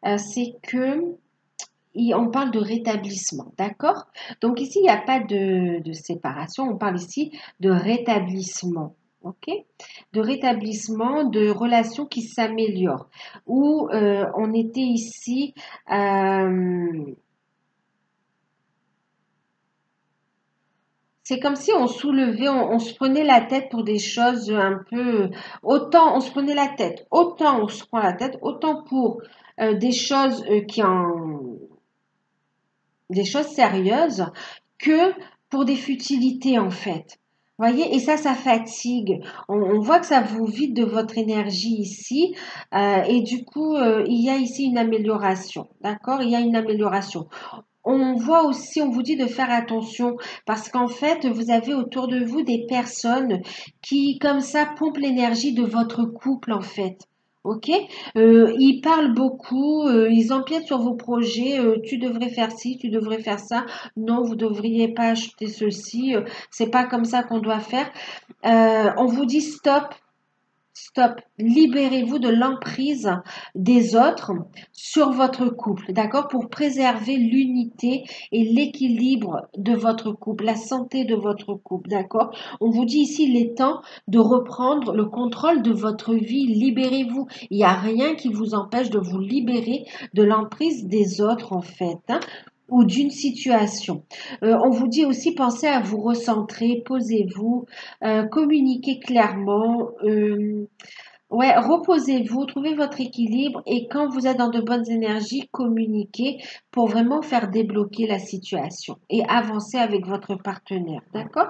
c'est que on parle de rétablissement. D'accord? Donc ici, il n'y a pas de séparation, on parle ici de rétablissement. OK? De rétablissement, de relations qui s'améliorent. Où on était ici, c'est comme si on soulevait, on se prenait la tête pour des choses un peu, autant on se prenait la tête, autant on se prend la tête, autant pour des choses des choses sérieuses que pour des futilités en fait. Voyez, et ça fatigue. On voit que ça vous vide de votre énergie ici, et du coup, il y a ici une amélioration. D'accord? Il y a une amélioration. On voit aussi, on vous dit de faire attention parce qu'en fait, vous avez autour de vous des personnes qui, comme ça, pompent l'énergie de votre couple, en fait. Ok? Ils parlent beaucoup, ils empiètent sur vos projets. Tu devrais faire ci, tu devrais faire ça. Non, vous devriez pas acheter ceci. C'est pas comme ça qu'on doit faire. On vous dit stop. Stop. Libérez-vous de l'emprise des autres sur votre couple, d'accord? Pour préserver l'unité et l'équilibre de votre couple, la santé de votre couple, d'accord? On vous dit ici, il est temps de reprendre le contrôle de votre vie. Libérez-vous. Il n'y a rien qui vous empêche de vous libérer de l'emprise des autres, en fait, hein, ou d'une situation. On vous dit aussi, pensez à vous recentrer, posez-vous, communiquez clairement. Ouais, reposez-vous, trouvez votre équilibre et quand vous êtes dans de bonnes énergies, communiquez pour vraiment faire débloquer la situation et avancer avec votre partenaire, d'accord?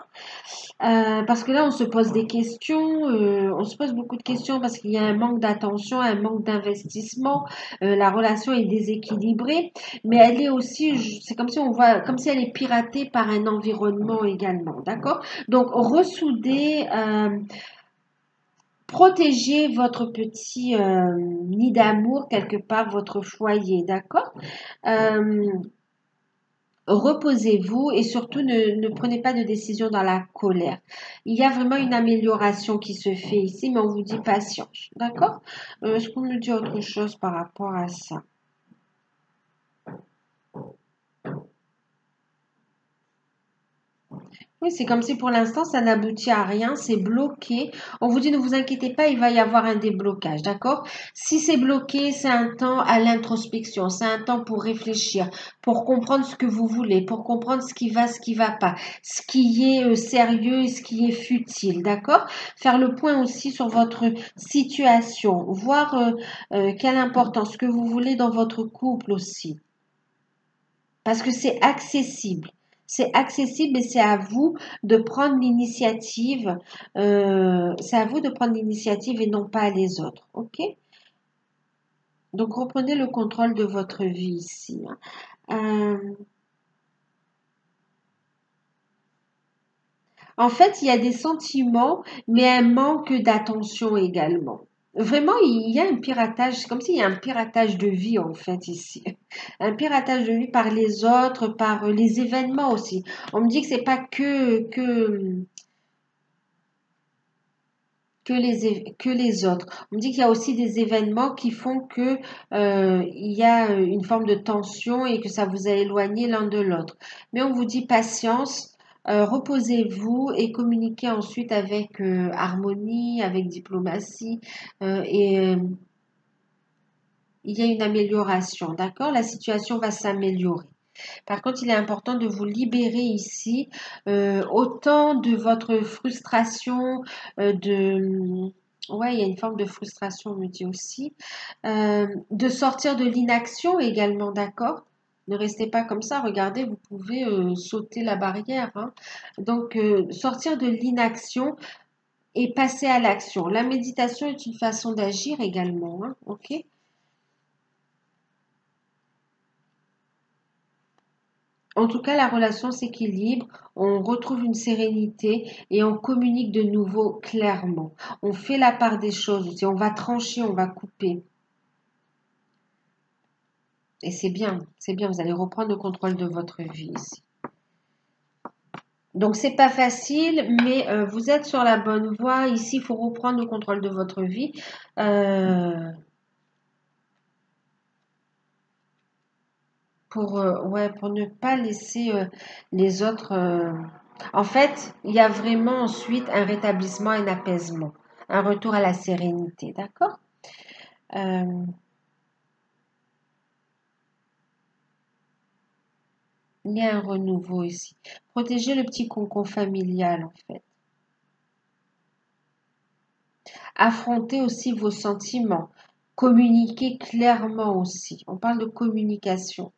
Parce que là, on se pose des questions, on se pose beaucoup de questions parce qu'il y a un manque d'attention, un manque d'investissement, la relation est déséquilibrée, mais elle est aussi, c'est comme si on voit, comme si elle est piratée par un environnement également, d'accord? Donc, ressouder, Protégez votre petit nid d'amour, quelque part, votre foyer, d'accord? Euh, Reposez-vous et surtout ne prenez pas de décision dans la colère. Il y a vraiment une amélioration qui se fait ici, mais on vous dit patience, d'accord? Est-ce qu'on me dit autre chose par rapport à ça? Oui, c'est comme si pour l'instant ça n'aboutit à rien, c'est bloqué. On vous dit ne vous inquiétez pas, il va y avoir un déblocage, d'accord? Si c'est bloqué, c'est un temps à l'introspection, c'est un temps pour réfléchir, pour comprendre ce que vous voulez, pour comprendre ce qui va pas, ce qui est sérieux et ce qui est futile, d'accord? Faire le point aussi sur votre situation, voir quelle importance que vous voulez dans votre couple aussi. Parce que c'est accessible. C'est accessible et c'est à vous de prendre l'initiative. C'est à vous de prendre l'initiative et non pas les autres. OK? Donc reprenez le contrôle de votre vie ici, hein. En fait, il y a des sentiments, mais un manque d'attention également. Vraiment, il y a un piratage, c'est comme s'il y a un piratage de vie en fait ici. Un piratage de vie par les autres, par les événements aussi. On me dit que c'est pas que les autres. On me dit qu'il y a aussi des événements qui font que il y a une forme de tension et que ça vous a éloigné l'un de l'autre. Mais on vous dit patience, reposez-vous et communiquez ensuite avec harmonie, avec diplomatie et il y a une amélioration, d'accord? La situation va s'améliorer. Par contre, il est important de vous libérer ici, autant de votre frustration, ouais, il y a une forme de frustration, on me dit aussi, de sortir de l'inaction également, d'accord? Ne restez pas comme ça, regardez, vous pouvez sauter la barrière, hein. Donc, sortir de l'inaction et passer à l'action. La méditation est une façon d'agir également, hein, ok? En tout cas, la relation s'équilibre, on retrouve une sérénité et on communique de nouveau clairement. On fait la part des choses aussi, on va trancher, on va couper. Et c'est bien, vous allez reprendre le contrôle de votre vie ici. Donc, c'est pas facile, mais vous êtes sur la bonne voie. Ici, il faut reprendre le contrôle de votre vie. Euh, ouais, pour ne pas laisser les autres. En fait, il y a vraiment ensuite un rétablissement, un apaisement, un retour à la sérénité, d'accord? Euh, il y a un renouveau ici. Protégez le petit cocon familial, en fait. Affrontez aussi vos sentiments. Communiquez clairement aussi. On parle de communication.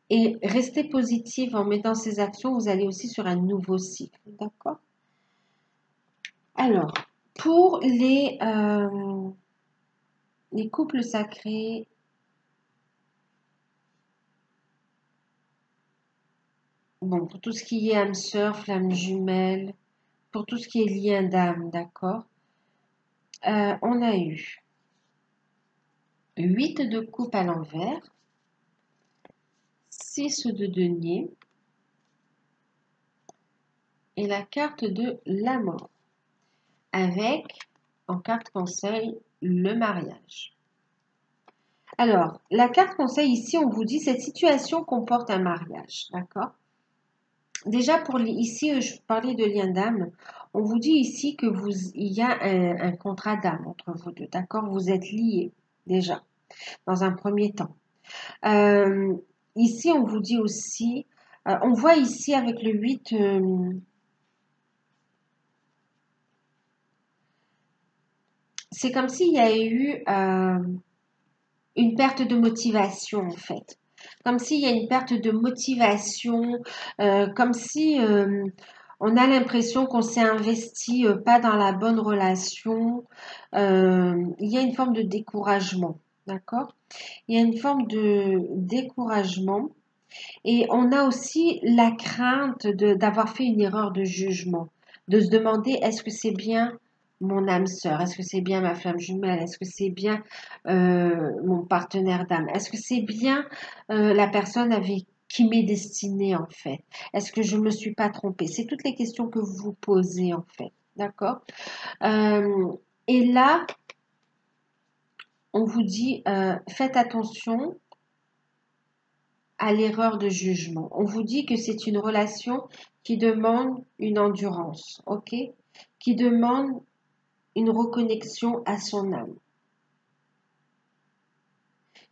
Et restez positive en mettant ces actions, vous allez aussi sur un nouveau cycle, d'accord? Alors, pour les couples sacrés, bon, pour tout ce qui est âme sœur, flamme jumelle, pour tout ce qui est lien d'âme, d'accord? On a eu 8 de coupe à l'envers, 6 de denier et la carte de la mort, avec, en carte conseil, le mariage. Alors, la carte conseil ici, on vous dit cette situation comporte un mariage, d'accord? Déjà, ici, je parlais de lien d'âme. On vous dit ici que il y a un contrat d'âme entre vous deux, d'accord? Vous êtes liés déjà, dans un premier temps. Euh, Ici, on vous dit aussi, on voit ici avec le 8, c'est comme s'il y a eu une perte de motivation en fait. Comme s'il y a une perte de motivation, comme si on a l'impression qu'on s'est investi pas dans la bonne relation. Il y a une forme de découragement, d'accord? Il y a une forme de découragement. Et on a aussi la crainte d'avoir fait une erreur de jugement, de se demander est-ce que c'est bien mon âme sœur, est-ce que c'est bien ma flamme jumelle, est-ce que c'est bien mon partenaire d'âme, est-ce que c'est bien la personne avec qui m'est destinée en fait, est-ce que je ne me suis pas trompée, c'est toutes les questions que vous vous posez en fait, d'accord. Euh, et là, on vous dit faites attention à l'erreur de jugement. On vous dit que c'est une relation qui demande une endurance, ok? Qui demande une reconnexion à son âme,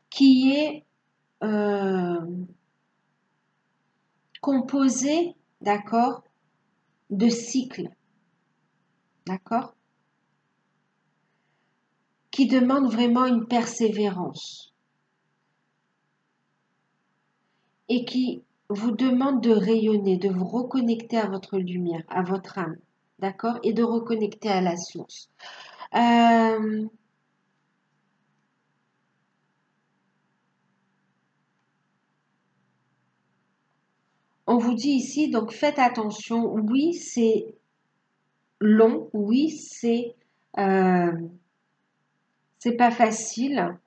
qui est euh, composée, d'accord, de cycles, d'accord? Qui demande vraiment une persévérance et qui vous demande de rayonner, de vous reconnecter à votre lumière, à votre âme, d'accord? Et de reconnecter à la source. Euh, on vous dit ici, donc faites attention, oui, c'est long, oui, euh, c'est pas facile,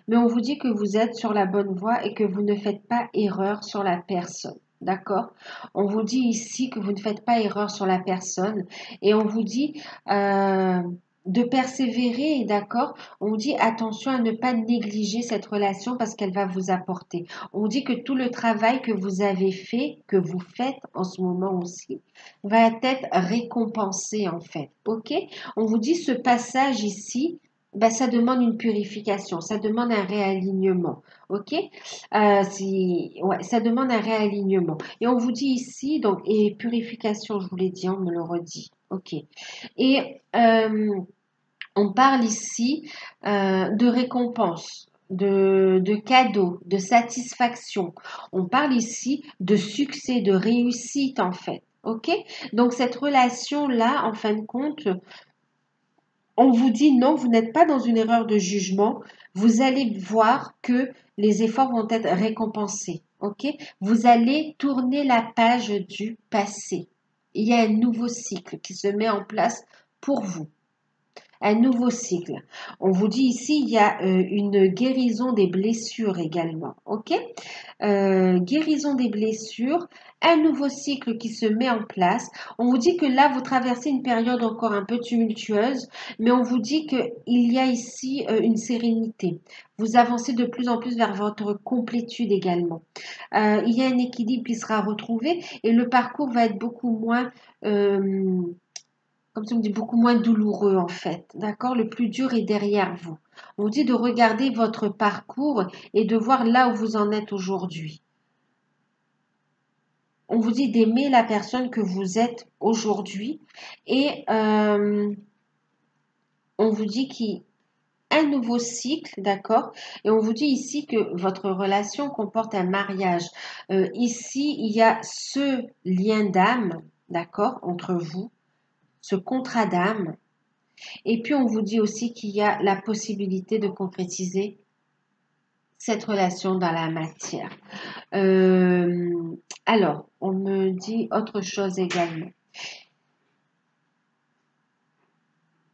mais on vous dit que vous êtes sur la bonne voie et que vous ne faites pas erreur sur la personne. D'accord? On vous dit ici que vous ne faites pas erreur sur la personne et on vous dit de persévérer, d'accord? On vous dit attention à ne pas négliger cette relation parce qu'elle va vous apporter. On vous dit que tout le travail que vous avez fait, que vous faites en ce moment aussi, va être récompensé en fait. Ok? On vous dit ce passage ici, ben, ça demande une purification, ça demande un réalignement. Ok? Ouais, ça demande un réalignement. Et on vous dit ici, donc, et purification, je vous l'ai dit, on me le redit. Ok. Et on parle ici de récompense, de cadeaux, de satisfaction. On parle ici de succès, de réussite en fait. Ok? Donc cette relation-là, en fin de compte, on vous dit non, vous n'êtes pas dans une erreur de jugement. Vous allez voir que les efforts vont être récompensés. Ok? Vous allez tourner la page du passé. Il y a un nouveau cycle qui se met en place pour vous, un nouveau cycle. On vous dit ici, il y a une guérison des blessures également. Ok? Guérison des blessures, un nouveau cycle qui se met en place. On vous dit que là, vous traversez une période encore un peu tumultueuse, mais on vous dit qu'il y a ici une sérénité. Vous avancez de plus en plus vers votre complétude également. Il y a un équilibre qui sera retrouvé et le parcours va être beaucoup moins comme si on dit, beaucoup moins douloureux en fait. D'accord? Le plus dur est derrière vous. On vous dit de regarder votre parcours et de voir là où vous en êtes aujourd'hui. On vous dit d'aimer la personne que vous êtes aujourd'hui et on vous dit qu'il y a un nouveau cycle, d'accord? Et on vous dit ici que votre relation comporte un mariage. Ici, il y a ce lien d'âme, d'accord, entre vous, ce contrat d'âme. Et puis, on vous dit aussi qu'il y a la possibilité de concrétiser cette relation dans la matière. Alors, on me dit autre chose également.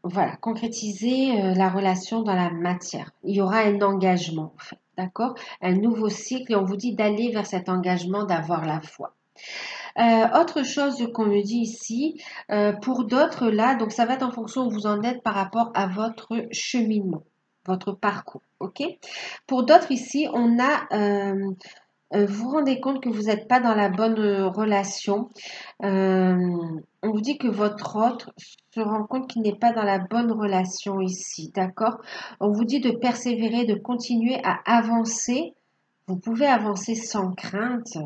Voilà, concrétiser la relation dans la matière. Il y aura un engagement, en fait, d'accord? Un nouveau cycle et on vous dit d'aller vers cet engagement, d'avoir la foi. Autre chose qu'on me dit ici, pour d'autres là, donc ça va être en fonction où vous en êtes par rapport à votre cheminement, votre parcours, ok? Pour d'autres ici, on a, vous vous rendez compte que vous n'êtes pas dans la bonne relation. On vous dit que votre autre se rend compte qu'il n'est pas dans la bonne relation ici, d'accord? On vous dit de persévérer, de continuer à avancer. Vous pouvez avancer sans crainte.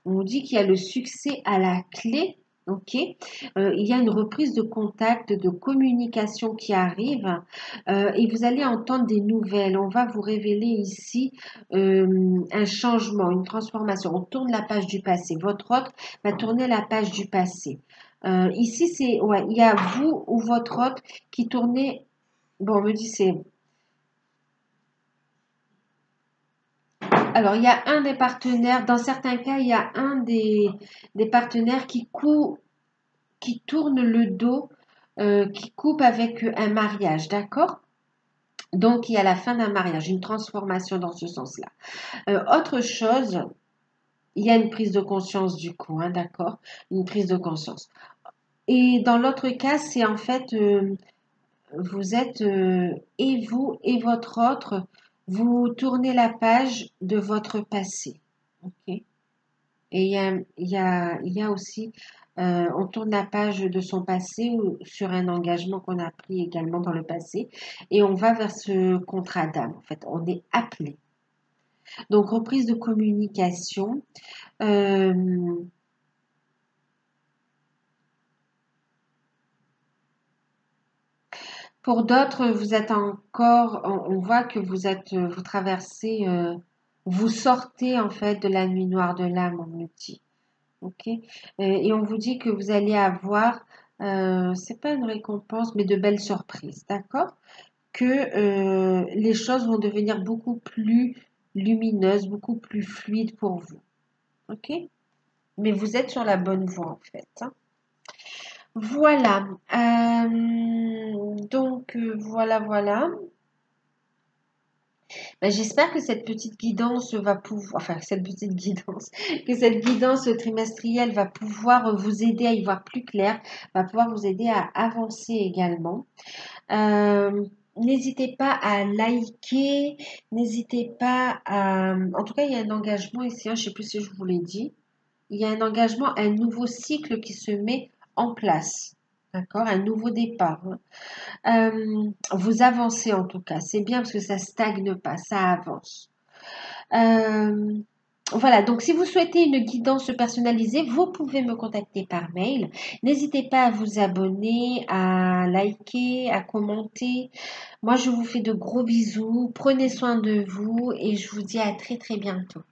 On vous dit qu'il y a le succès à la clé. Ok, il y a une reprise de contact, de communication qui arrive et vous allez entendre des nouvelles. On va vous révéler ici un changement, une transformation. On tourne la page du passé. Votre autre va tourner la page du passé. Ici, c'est ouais, il y a vous ou votre autre qui tournez. Bon, on me dit c'est Alors, il y a un des partenaires, dans certains cas, il y a un des partenaires qui tourne le dos, qui coupe avec un mariage, d'accord? Donc, il y a la fin d'un mariage, une transformation dans ce sens-là. Autre chose, il y a une prise de conscience du coup, hein, d'accord? Une prise de conscience. Et dans l'autre cas, c'est en fait, vous êtes, et vous et votre autre, vous tournez la page de votre passé. Ok? Et il y a aussi, on tourne la page de son passé ou sur un engagement qu'on a pris également dans le passé et on va vers ce contrat d'âme. En fait, on est appelé. Donc, reprise de communication. euh, pour d'autres, vous êtes encore, on voit que vous êtes, vous traversez, vous sortez en fait de la nuit noire de l'âme, on me dit. Ok. Et on vous dit que vous allez avoir, c'est pas une récompense, mais de belles surprises, d'accord? Que les choses vont devenir beaucoup plus lumineuses, beaucoup plus fluides pour vous, ok? Mais vous êtes sur la bonne voie en fait, hein. Voilà. Donc voilà. Ben, j'espère que cette petite guidance va pouvoir, enfin cette petite guidance, que cette guidance trimestrielle va pouvoir vous aider à y voir plus clair, va pouvoir vous aider à avancer également. Euh, N'hésitez pas à liker, n'hésitez pas à... En tout cas, il y a un engagement ici, hein, je ne sais plus si je vous l'ai dit. Il y a un engagement, un nouveau cycle qui se met en place. D'accord? Un nouveau départ, hein. Vous avancez en tout cas. C'est bien parce que ça stagne pas, ça avance. Euh, voilà, donc si vous souhaitez une guidance personnalisée, vous pouvez me contacter par mail. N'hésitez pas à vous abonner, à liker, à commenter. Moi, je vous fais de gros bisous. Prenez soin de vous et je vous dis à très très bientôt.